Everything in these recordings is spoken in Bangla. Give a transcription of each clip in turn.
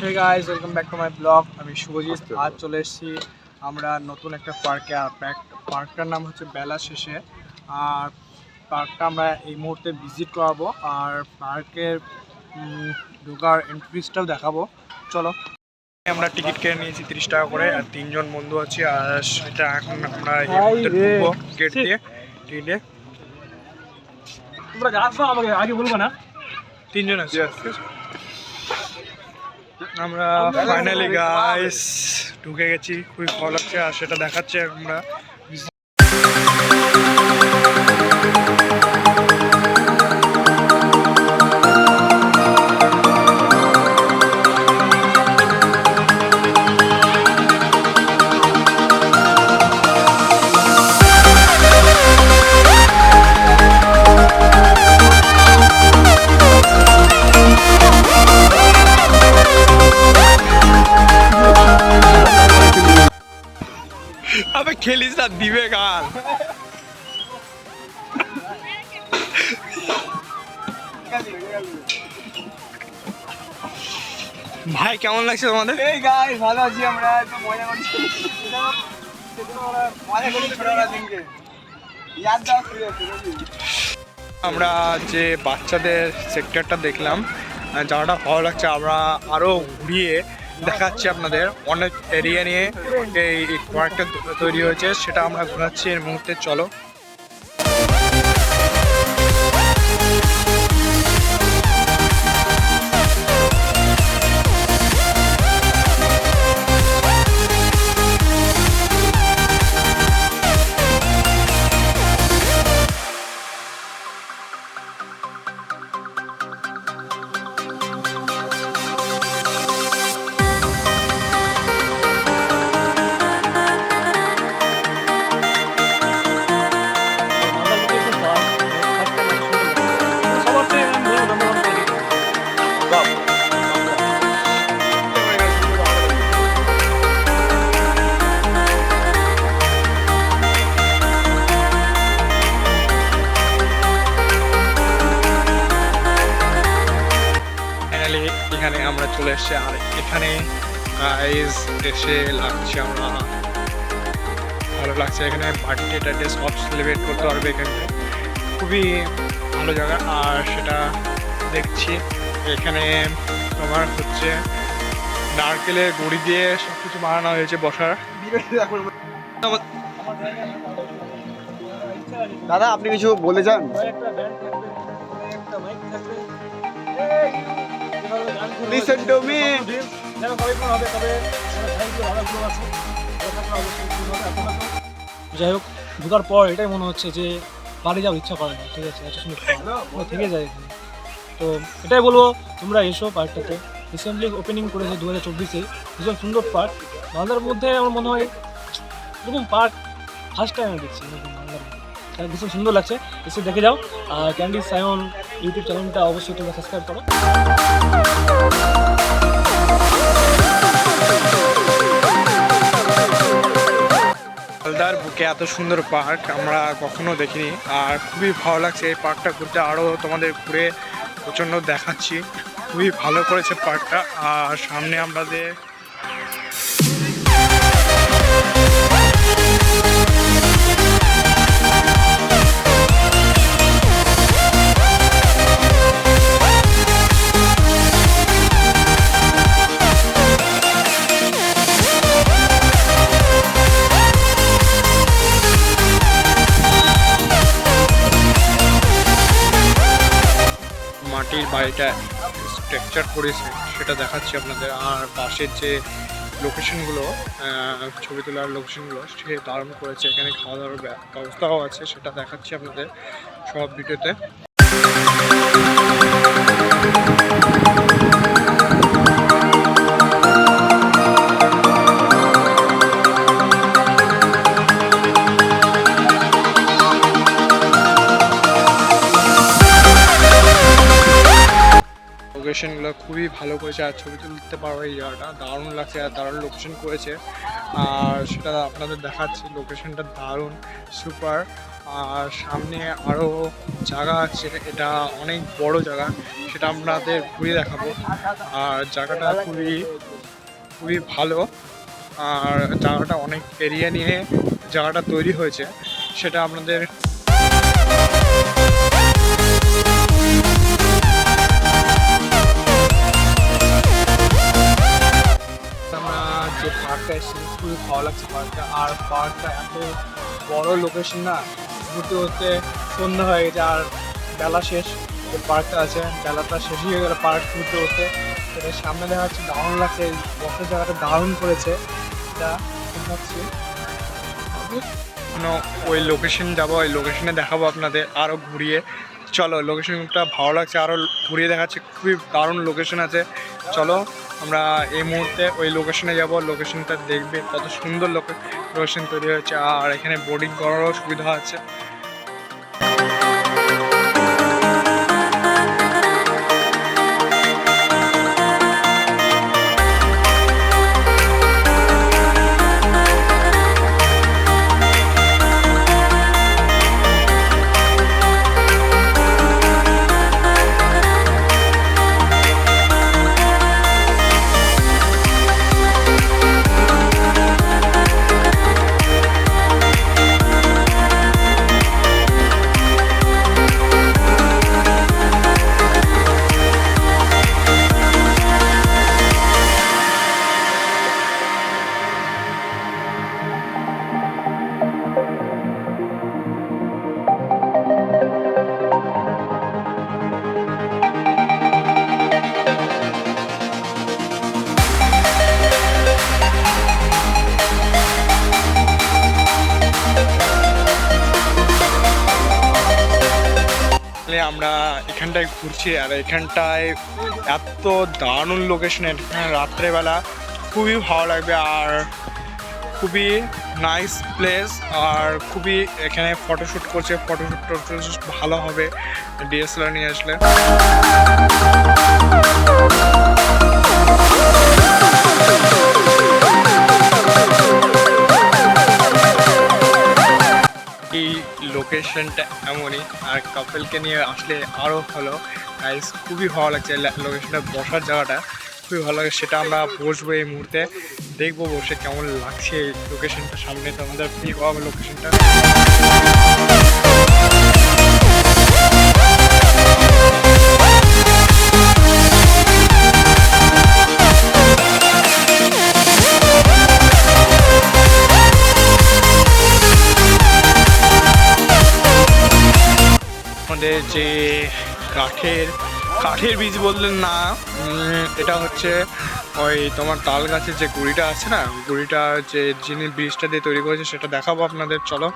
Hey guys, welcome back to my blog. আমি শুভজিৎ। আজ চলে এসেছি আমরা নতুন একটা পার্কে। আর পার্কটার নাম হচ্ছে বেলা শেষে। আর পার্কটা আমরা এই মুহূর্তে ভিজিট করাবো। আর পার্কের ঢোকার এন্ট্রিটাও দেখাবো। চলো, আমরা টিকিট কেটে নিয়েছি 30 টাকা করে। আর 3জন বন্ধু আছি। আর সেটা এখন আমরা এই মুহূর্তে ঢুকবো গেট দিয়ে। টিকিটে তোমরা আসবা, আমাকে আগে বলবো না। 3জন আছি। আমরা ফাইনালি গাইস ঢুকে গেছি। খুবই ভালো লাগছে আর সেটা দেখাচ্ছে আমরা। আবে খেলিস না, দিবে গাল। ভাই কেমন লাগছে তোমাদের? এই গাইস ভালো আছি আমরা, তো মজা করছি। মজা করছি ছোটবেলা দিনকে ইয়াদ দাও শুরু হচ্ছে। আমরা যে বাচ্চাদের সেক্টরটা দেখলাম, জায়গাটা ভালো লাগছে। আমরা আরও ঘুরিয়ে দেখাচ্ছি আপনাদের। অনেক এরিয়া নিয়ে এই পার্কটা তৈরি হয়েছে, সেটা আমরা ঘোরাচ্ছি এর মুহূর্তে। চলো। এখানে আমরা চলে এসেছি। আর এখানে গাইস এসে লাগছে আমরা ভালো লাগছে। এখানে বার্থডে টার্থডে সব সেলিব্রেট করতে পারবে এখানে। খুবই ভালো জায়গা। আর সেটা দেখছি এখানে তোমার হচ্ছে নারকেলের গুঁড়ি দিয়ে সব কিছু বানানো হয়েছে বসার। দাদা আপনি কিছু বলে যান। Listen to me. যাই হোক, ঢোকার পর এটাই মনে হচ্ছে যে বাড়ি যাওয়ার ইচ্ছা করে না। ঠিক আছে, এত সুন্দর আমরা থেকে যায় এখানে। তো এটাই বলবো, তোমরা এসো পার্কটাতে। রিসেন্টলি ওপেনিং করেছে 2024-এ। ভীষণ সুন্দর পার্ক। বাংলার মধ্যে আমার মনে হয় এরকম পার্ক ফার্স্ট টাইম আমি দেখছি বাংলার। ভীষণ সুন্দর লাগছে, এসে দেখে যাও। আর ক্যান্ডি সায়ন ইউটিউব চ্যানেলটা অবশ্যই তোমরা সাবস্ক্রাইব করো। মালদার বুকে এত সুন্দর পার্ক আমরা কখনো দেখিনি। আর খুবই ভালো লাগছে এই পার্কটা ঘুরতে। আরও তোমাদের ঘুরে প্রচণ্ড দেখাচ্ছি। খুবই ভালো করেছে পার্কটা। আর সামনে আমাদের মাটির বাড়িটা স্ট্রাকচার করেছে সেটা দেখাচ্ছি আপনাদের। আর পাশের যে লোকেশনগুলো, ছবি তোলার লোকেশনগুলো, সে দারুণ করেছে। এখানে খাওয়া দাওয়ার ব্যবস্থাও আছে, সেটা দেখাচ্ছি আপনাদের সব ভিডিওতে। লোকেশনগুলো খুবই ভালো করেছে। আর ছবি তুলতে পারবো এই জায়গাটা, দারুণ লাগছে। আর দারুণ লোকেশন করেছে। আর সেটা আপনাদের দেখাচ্ছি, লোকেশনটা দারুণ সুপার। আর সামনে আরও জায়গা আছে, এটা অনেক বড় জায়গা, সেটা আপনাদের ঘুরে দেখাবো। আর জায়গাটা খুবই খুবই ভালো, আর জায়গাটা অনেক এরিয়া নিয়ে জায়গাটা তৈরি হয়েছে, সেটা আপনাদের আমরা যে পার্কটা এসেছি খুবই ভালো লাগছে পার্কটা। আর পার্কটা এত বড় লোকেশন না, ঘুরতে ঘুরতে সন্ধ্যা হয়ে গেছে আর বেলা শেষ। যে পার্কটা আছে বেলাটা শেষ হয়ে গেলে পার্ক ঘুরতে ঘুরতে সেটা সামনে দেখা যাচ্ছে, দারুণ লাগছে। এই বসার জায়গাটা দারুণ করেছে, এটা ভাবছি ওই লোকেশন যাবো, ওই লোকেশনে দেখাবো আপনাদের আরও ঘুরিয়ে। চলো, লোকেশনটা ভালো লাগছে, আরও ঘুরিয়ে দেখাচ্ছে, খুবই দারুণ লোকেশন আছে। চলো আমরা এই মুহূর্তে ওই লোকেশনে যাব, লোকেশনটা দেখবে কত সুন্দর লোকেশন তৈরি হয়েছে। আর এখানে বোটিং করারও সুবিধা আছে। আমরা এখানটায় ঘুরছি, আর এখানটায় এত দারুণ লোকেশন, এখানে রাত্রেবেলা খুবই ভালো লাগবে। আর খুবই নাইস প্লেস, আর খুবই এখানে ফটোশ্যুট করছে, ফটোশ্যুট ভালো হবে ডিএসএলআর নিয়ে আসলে। এই লোকেশনটা এমনই, আর কাপেলকে নিয়ে আসলে আরও ভালো। গাইস খুবই ভালো লাগছে লোকেশনটা, বসার জায়গাটা খুবই ভালো লাগে। সেটা আমরা বসবো এই মুহূর্তে, দেখবো বসে কেমন লাগছে এই লোকেশনটা। সামনে তো আমাদের ফিল করা লোকেশনটা। আমাদের যে কাঠের বীজ বললেন না, এটা হচ্ছে ওই তোমার তাল গাছের যে গুঁড়িটা আছে না, গুঁড়িটা যে যিনি বীজটা দিয়ে তৈরি করেছে সেটা দেখাবো আপনাদের। চলো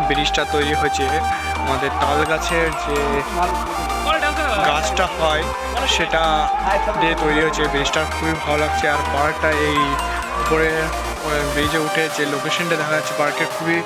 ব্রিজটা তৈরি হয়েছে আমাদের তাল গাছের যে গাছটা হয় সেটা দিয়ে তৈরি হয়েছে। ব্রিজটা খুবই ভালো লাগছে। আর পার্কটা এই উপরে ব্রিজে উঠে যে লোকেশনটা দেখা যাচ্ছে পার্কের, খুবই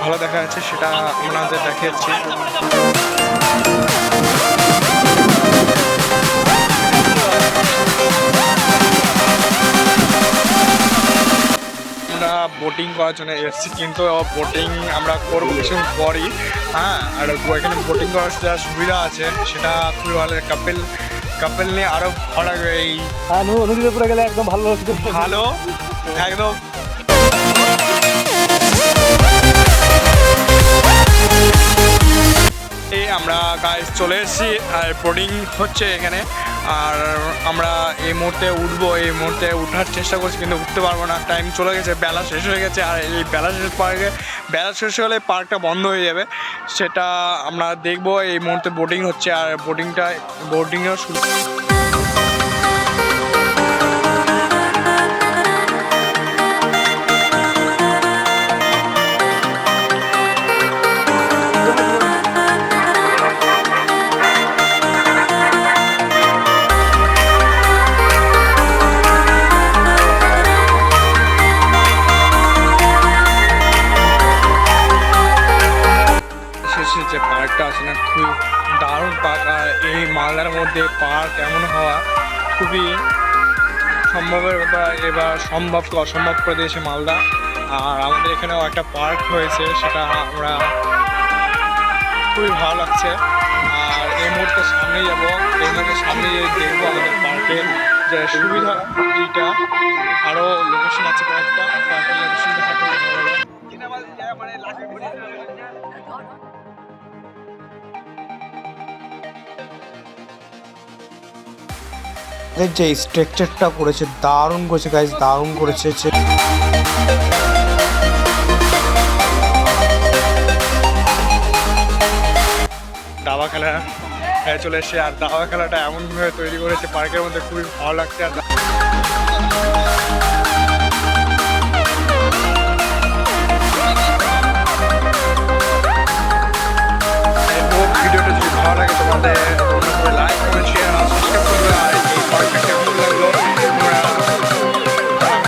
ভালো দেখা যাচ্ছে, সেটা আপনাদের দেখাচ্ছি। আমরা বোটিং করার জন্য এসেছি, কিন্তু বোটিং আমরা করবো কিছুক্ষণ পরই। হ্যাঁ, আর এখানে বোটিং করার যা সুবিধা আছে সেটা খুবই ভালো। কাপেল নিয়ে আরও ভালো লাগবে। এই নদীতে পুরো গেলে একদম ভালো ভালো একদম। আমরা গাইস চলে এসেছি, আর বোটিং হচ্ছে এখানে। আর আমরা এই মুহূর্তে উঠবো, এই মুহূর্তে উঠার চেষ্টা করছি কিন্তু উঠতে পারবো না, টাইম চলে গেছে, বেলা শেষ হয়ে গেছে। আর এই বেলা শেষ হলে পার্কটা বন্ধ হয়ে যাবে, সেটা আমরা দেখবো। এই মুহূর্তে বোটিং হচ্ছে, আর বোটিংয়েও শুরু। দেখতে পাচ্ছেন না, খুবই দারুণ পার্ক। আর এই মালদার মধ্যে পার্ক এমন হওয়া খুবই সম্ভবের ব্যাপার, এবার সম্ভবকে অসম্ভব করে দিয়েছে মালদা। আর আমাদের এখানেও একটা পার্ক হয়েছে, সেটা আমরা খুবই ভালো লাগছে। আর এই মুহূর্তে সামনেই যাবো, এই মুহূর্তে সামনে দেখবো আমাদের পার্কের যে সুবিধা এইটা, আরও লোকেশন আছে কয়েকটা, পার্কের লোকেশন দেখা খুবই ভালো লাগে। এর যে স্ট্রাকচারটা করেছে দারুণ করেছে গাইস, দারুণ করেছে। দাবা খেলা চলে এসেছে, আর দাবা খেলাটা এমনভাবে তৈরি করেছে পার্কের মধ্যে, খুবই ভালো লাগছে। আর